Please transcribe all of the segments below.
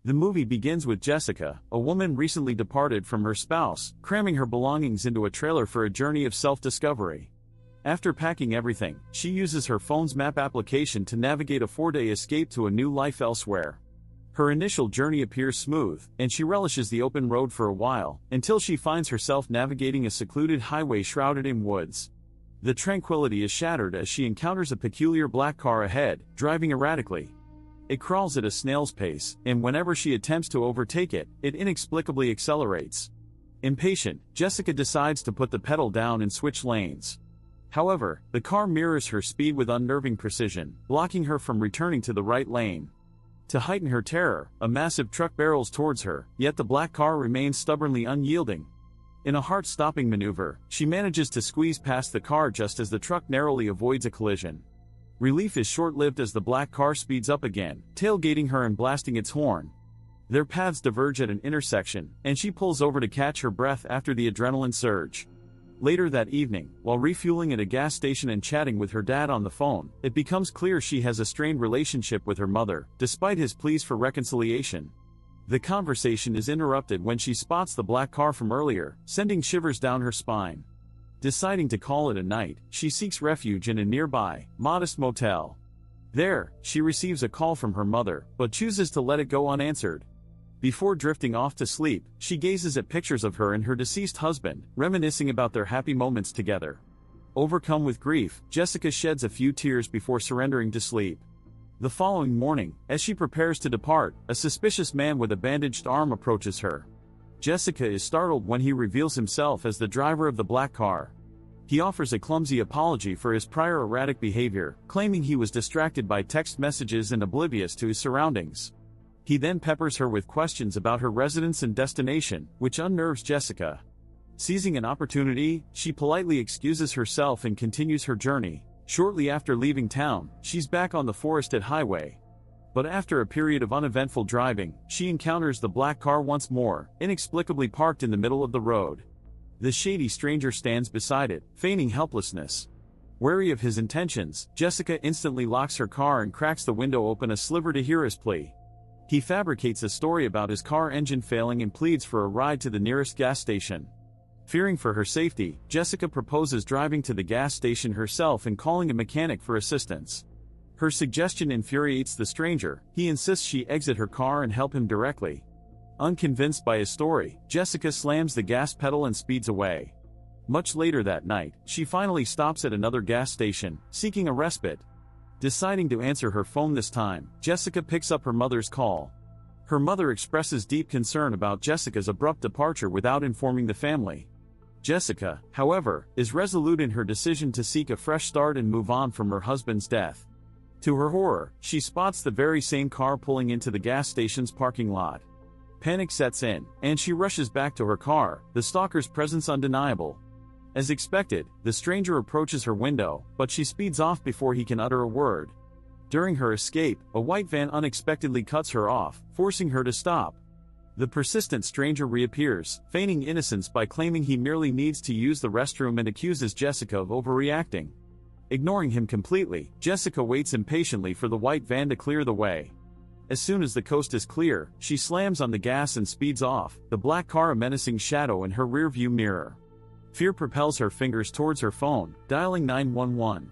The movie begins with Jessica, a woman recently departed from her spouse, cramming her belongings into a trailer for a journey of self-discovery. After packing everything, she uses her phone's map application to navigate a 4-day escape to a new life elsewhere. Her initial journey appears smooth, and she relishes the open road for a while, until she finds herself navigating a secluded highway shrouded in woods. The tranquility is shattered as she encounters a peculiar black car ahead, driving erratically. It crawls at a snail's pace, and whenever she attempts to overtake it, it inexplicably accelerates. Impatient, Jessica decides to put the pedal down and switch lanes. However, the car mirrors her speed with unnerving precision, blocking her from returning to the right lane. To heighten her terror, a massive truck barrels towards her, yet the black car remains stubbornly unyielding. In a heart-stopping maneuver, she manages to squeeze past the car just as the truck narrowly avoids a collision. Relief is short-lived as the black car speeds up again, tailgating her and blasting its horn. Their paths diverge at an intersection, and she pulls over to catch her breath after the adrenaline surge. Later that evening, while refueling at a gas station and chatting with her dad on the phone, it becomes clear she has a strained relationship with her mother, despite his pleas for reconciliation. The conversation is interrupted when she spots the black car from earlier, sending shivers down her spine. Deciding to call it a night, she seeks refuge in a nearby, modest motel. There, she receives a call from her mother, but chooses to let it go unanswered. Before drifting off to sleep, she gazes at pictures of her and her deceased husband, reminiscing about their happy moments together. Overcome with grief, Jessica sheds a few tears before surrendering to sleep. The following morning, as she prepares to depart, a suspicious man with a bandaged arm approaches her. Jessica is startled when he reveals himself as the driver of the black car. He offers a clumsy apology for his prior erratic behavior, claiming he was distracted by text messages and oblivious to his surroundings. He then peppers her with questions about her residence and destination, which unnerves Jessica. Seizing an opportunity, she politely excuses herself and continues her journey. Shortly after leaving town, she's back on the forested highway. But after a period of uneventful driving, she encounters the black car once more, inexplicably parked in the middle of the road. The shady stranger stands beside it, feigning helplessness. Wary of his intentions, Jessica instantly locks her car and cracks the window open a sliver to hear his plea. He fabricates a story about his car engine failing and pleads for a ride to the nearest gas station. Fearing for her safety, Jessica proposes driving to the gas station herself and calling a mechanic for assistance. Her suggestion infuriates the stranger. He insists she exit her car and help him directly. Unconvinced by his story, Jessica slams the gas pedal and speeds away. Much later that night, she finally stops at another gas station, seeking a respite. Deciding to answer her phone this time, Jessica picks up her mother's call. Her mother expresses deep concern about Jessica's abrupt departure without informing the family. Jessica, however, is resolute in her decision to seek a fresh start and move on from her husband's death. To her horror, she spots the very same car pulling into the gas station's parking lot. Panic sets in, and she rushes back to her car, the stalker's presence undeniable. As expected, the stranger approaches her window, but she speeds off before he can utter a word. During her escape, a white van unexpectedly cuts her off, forcing her to stop. The persistent stranger reappears, feigning innocence by claiming he merely needs to use the restroom and accuses Jessica of overreacting. Ignoring him completely, Jessica waits impatiently for the white van to clear the way. As soon as the coast is clear, she slams on the gas and speeds off, the black car a menacing shadow in her rearview mirror. Fear propels her fingers towards her phone, dialing 911.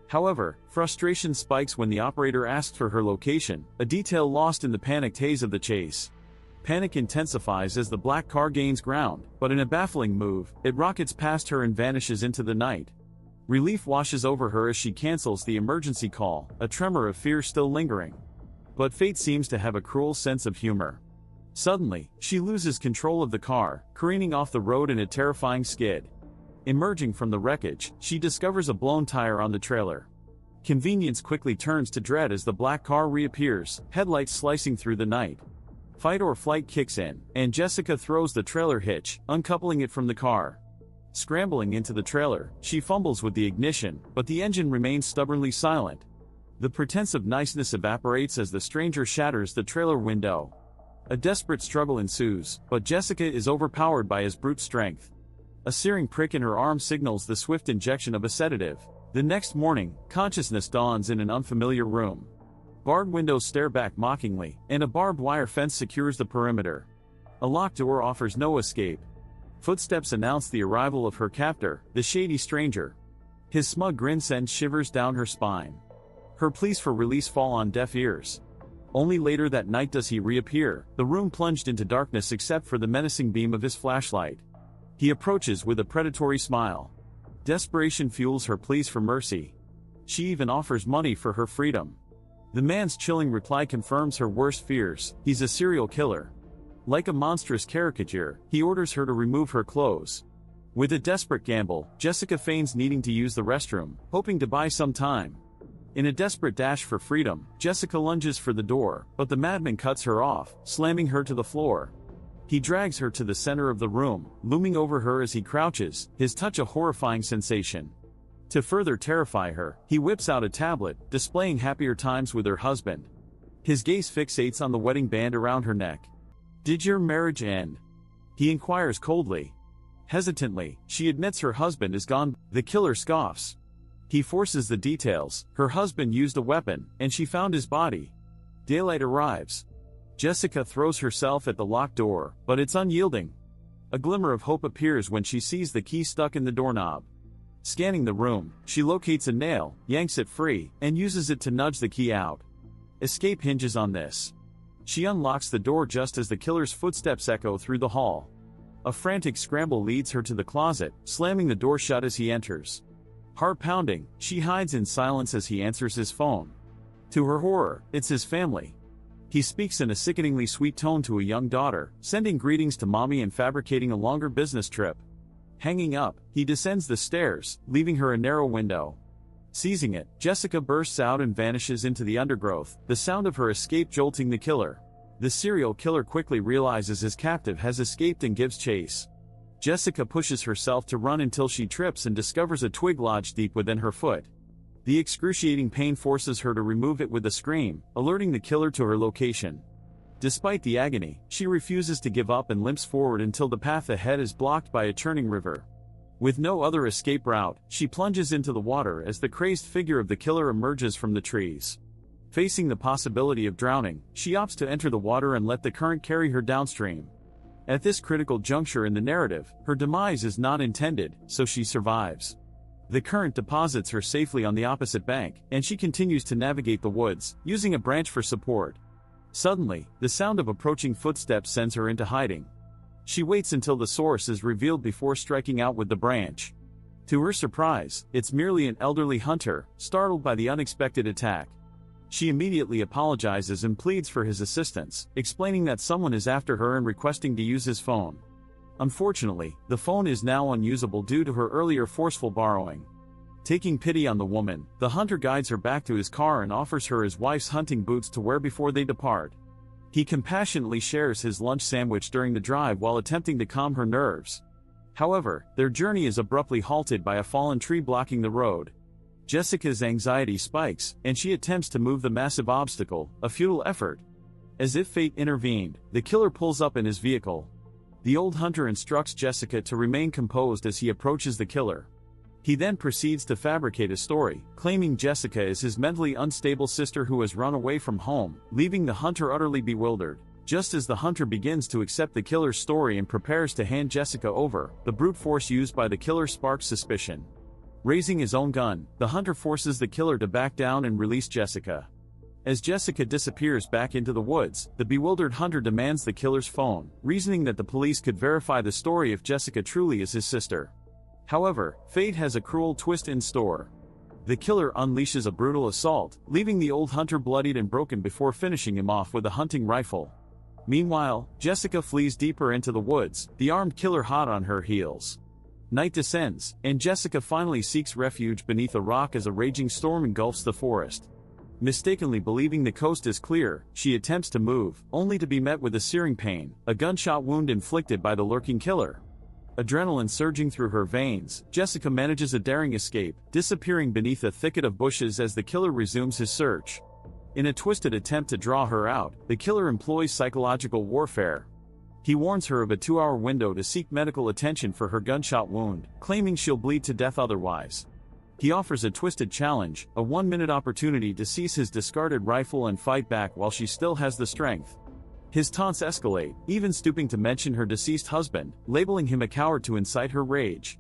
However, frustration spikes when the operator asks for her location, a detail lost in the panicked haze of the chase. Panic intensifies as the black car gains ground, but in a baffling move, it rockets past her and vanishes into the night. Relief washes over her as she cancels the emergency call, a tremor of fear still lingering. But fate seems to have a cruel sense of humor. Suddenly, she loses control of the car, careening off the road in a terrifying skid. Emerging from the wreckage, she discovers a blown tire on the trailer. Convenience quickly turns to dread as the black car reappears, headlights slicing through the night. Fight or flight kicks in, and Jessica throws the trailer hitch, uncoupling it from the car. Scrambling into the trailer, she fumbles with the ignition, but the engine remains stubbornly silent. The pretense of niceness evaporates as the stranger shatters the trailer window. A desperate struggle ensues, but Jessica is overpowered by his brute strength. A searing prick in her arm signals the swift injection of a sedative. The next morning, consciousness dawns in an unfamiliar room. Barred windows stare back mockingly, and a barbed wire fence secures the perimeter. A locked door offers no escape. Footsteps announce the arrival of her captor, the shady stranger. His smug grin sends shivers down her spine. Her pleas for release fall on deaf ears. Only later that night does he reappear, the room plunged into darkness except for the menacing beam of his flashlight. He approaches with a predatory smile. Desperation fuels her pleas for mercy. She even offers money for her freedom. The man's chilling reply confirms her worst fears: he's a serial killer. Like a monstrous caricature, he orders her to remove her clothes. With a desperate gamble, Jessica feigns needing to use the restroom, hoping to buy some time. In a desperate dash for freedom, Jessica lunges for the door, but the madman cuts her off, slamming her to the floor. He drags her to the center of the room, looming over her as he crouches, his touch a horrifying sensation. To further terrify her, he whips out a tablet, displaying happier times with her husband. His gaze fixates on the wedding band around her neck. "Did your marriage end?" he inquires coldly. Hesitantly, she admits her husband is gone. The killer scoffs. He forces the details: her husband used a weapon, and she found his body. Daylight arrives. Jessica throws herself at the locked door, but it's unyielding. A glimmer of hope appears when she sees the key stuck in the doorknob. Scanning the room, she locates a nail, yanks it free, and uses it to nudge the key out. Escape hinges on this. She unlocks the door just as the killer's footsteps echo through the hall. A frantic scramble leads her to the closet, slamming the door shut as he enters. Heart pounding, she hides in silence as he answers his phone. To her horror, it's his family. He speaks in a sickeningly sweet tone to a young daughter, sending greetings to mommy and fabricating a longer business trip. Hanging up, he descends the stairs, leaving her a narrow window. Seizing it, Jessica bursts out and vanishes into the undergrowth, the sound of her escape jolting the killer. The serial killer quickly realizes his captive has escaped and gives chase. Jessica pushes herself to run until she trips and discovers a twig lodged deep within her foot. The excruciating pain forces her to remove it with a scream, alerting the killer to her location. Despite the agony, she refuses to give up and limps forward until the path ahead is blocked by a churning river. With no other escape route, she plunges into the water as the crazed figure of the killer emerges from the trees. Facing the possibility of drowning, she opts to enter the water and let the current carry her downstream. At this critical juncture in the narrative, her demise is not intended, so she survives. The current deposits her safely on the opposite bank, and she continues to navigate the woods, using a branch for support. Suddenly, the sound of approaching footsteps sends her into hiding. She waits until the source is revealed before striking out with the branch. To her surprise, it's merely an elderly hunter, startled by the unexpected attack. She immediately apologizes and pleads for his assistance, explaining that someone is after her and requesting to use his phone. Unfortunately, the phone is now unusable due to her earlier forceful borrowing. Taking pity on the woman, the hunter guides her back to his car and offers her his wife's hunting boots to wear before they depart. He compassionately shares his lunch sandwich during the drive while attempting to calm her nerves. However, their journey is abruptly halted by a fallen tree blocking the road. Jessica's anxiety spikes, and she attempts to move the massive obstacle, a futile effort. As if fate intervened, the killer pulls up in his vehicle. The old hunter instructs Jessica to remain composed as he approaches the killer. He then proceeds to fabricate a story, claiming Jessica is his mentally unstable sister who has run away from home, leaving the hunter utterly bewildered. Just as the hunter begins to accept the killer's story and prepares to hand Jessica over, the brute force used by the killer sparks suspicion. Raising his own gun, the hunter forces the killer to back down and release Jessica. As Jessica disappears back into the woods, the bewildered hunter demands the killer's phone, reasoning that the police could verify the story if Jessica truly is his sister. However, fate has a cruel twist in store. The killer unleashes a brutal assault, leaving the old hunter bloodied and broken before finishing him off with a hunting rifle. Meanwhile, Jessica flees deeper into the woods, the armed killer hot on her heels. Night descends, and Jessica finally seeks refuge beneath a rock as a raging storm engulfs the forest. Mistakenly believing the coast is clear, she attempts to move, only to be met with a searing pain, a gunshot wound inflicted by the lurking killer. Adrenaline surging through her veins, Jessica manages a daring escape, disappearing beneath a thicket of bushes as the killer resumes his search. In a twisted attempt to draw her out, the killer employs psychological warfare. He warns her of a 2-hour window to seek medical attention for her gunshot wound, claiming she'll bleed to death otherwise. He offers a twisted challenge, a 1-minute opportunity to seize his discarded rifle and fight back while she still has the strength. His taunts escalate, even stooping to mention her deceased husband, labeling him a coward to incite her rage.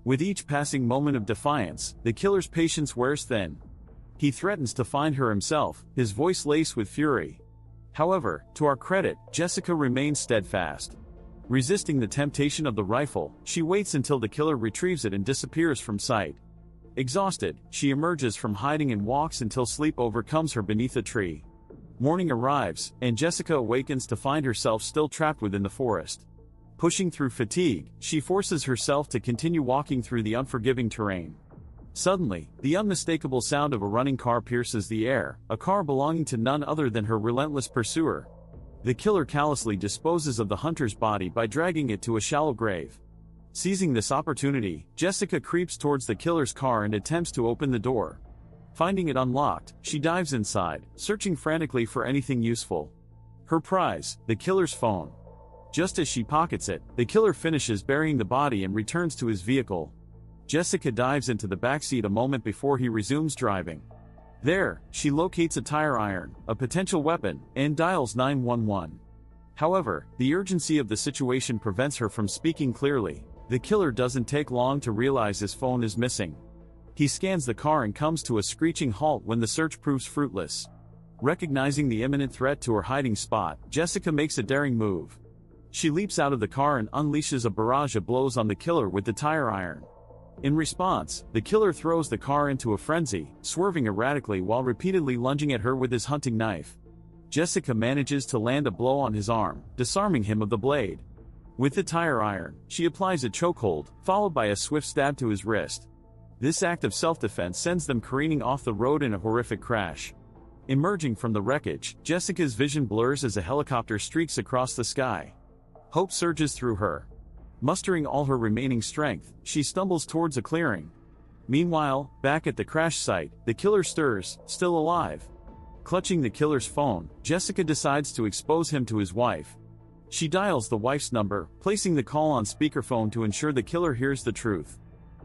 With each passing moment of defiance, the killer's patience wears thin. He threatens to find her himself, his voice laced with fury. However, to our credit, Jessica remains steadfast. Resisting the temptation of the rifle, she waits until the killer retrieves it and disappears from sight. Exhausted, she emerges from hiding and walks until sleep overcomes her beneath a tree. Morning arrives, and Jessica awakens to find herself still trapped within the forest. Pushing through fatigue, she forces herself to continue walking through the unforgiving terrain. Suddenly, the unmistakable sound of a running car pierces the air, a car belonging to none other than her relentless pursuer. The killer callously disposes of the hunter's body by dragging it to a shallow grave. Seizing this opportunity, Jessica creeps towards the killer's car and attempts to open the door. Finding it unlocked, she dives inside, searching frantically for anything useful. Her prize, the killer's phone. Just as she pockets it, the killer finishes burying the body and returns to his vehicle. Jessica dives into the backseat a moment before he resumes driving. There, she locates a tire iron, a potential weapon, and dials 911. However, the urgency of the situation prevents her from speaking clearly. The killer doesn't take long to realize his phone is missing. He scans the car and comes to a screeching halt when the search proves fruitless. Recognizing the imminent threat to her hiding spot, Jessica makes a daring move. She leaps out of the car and unleashes a barrage of blows on the killer with the tire iron. In response, the killer throws the car into a frenzy, swerving erratically while repeatedly lunging at her with his hunting knife. Jessica manages to land a blow on his arm, disarming him of the blade. With the tire iron, she applies a chokehold, followed by a swift stab to his wrist. This act of self-defense sends them careening off the road in a horrific crash. Emerging from the wreckage, Jessica's vision blurs as a helicopter streaks across the sky. Hope surges through her. Mustering all her remaining strength, she stumbles towards a clearing. Meanwhile, back at the crash site, the killer stirs, still alive. Clutching the killer's phone, Jessica decides to expose him to his wife. She dials the wife's number, placing the call on speakerphone to ensure the killer hears the truth.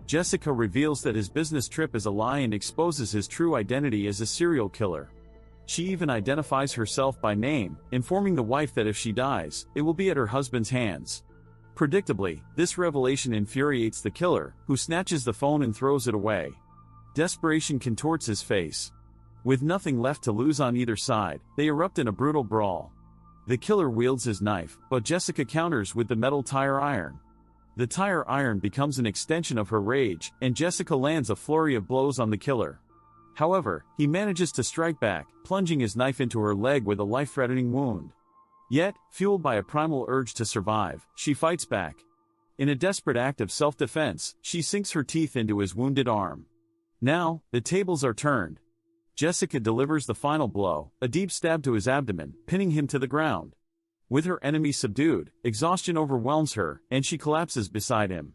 Jessica reveals that his business trip is a lie and exposes his true identity as a serial killer. She even identifies herself by name, informing the wife that if she dies, it will be at her husband's hands. Predictably, this revelation infuriates the killer, who snatches the phone and throws it away. Desperation contorts his face. With nothing left to lose on either side, they erupt in a brutal brawl. The killer wields his knife, but Jessica counters with the metal tire iron. The tire iron becomes an extension of her rage, and Jessica lands a flurry of blows on the killer. However, he manages to strike back, plunging his knife into her leg with a life-threatening wound. Yet, fueled by a primal urge to survive, she fights back. In a desperate act of self-defense, she sinks her teeth into his wounded arm. Now, the tables are turned. Jessica delivers the final blow, a deep stab to his abdomen, pinning him to the ground. With her enemy subdued, exhaustion overwhelms her, and she collapses beside him.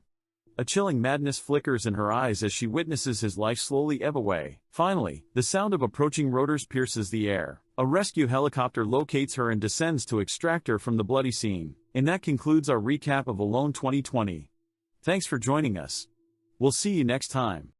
A chilling madness flickers in her eyes as she witnesses his life slowly ebb away. Finally, the sound of approaching rotors pierces the air. A rescue helicopter locates her and descends to extract her from the bloody scene. And that concludes our recap of Alone 2020. Thanks for joining us. We'll see you next time.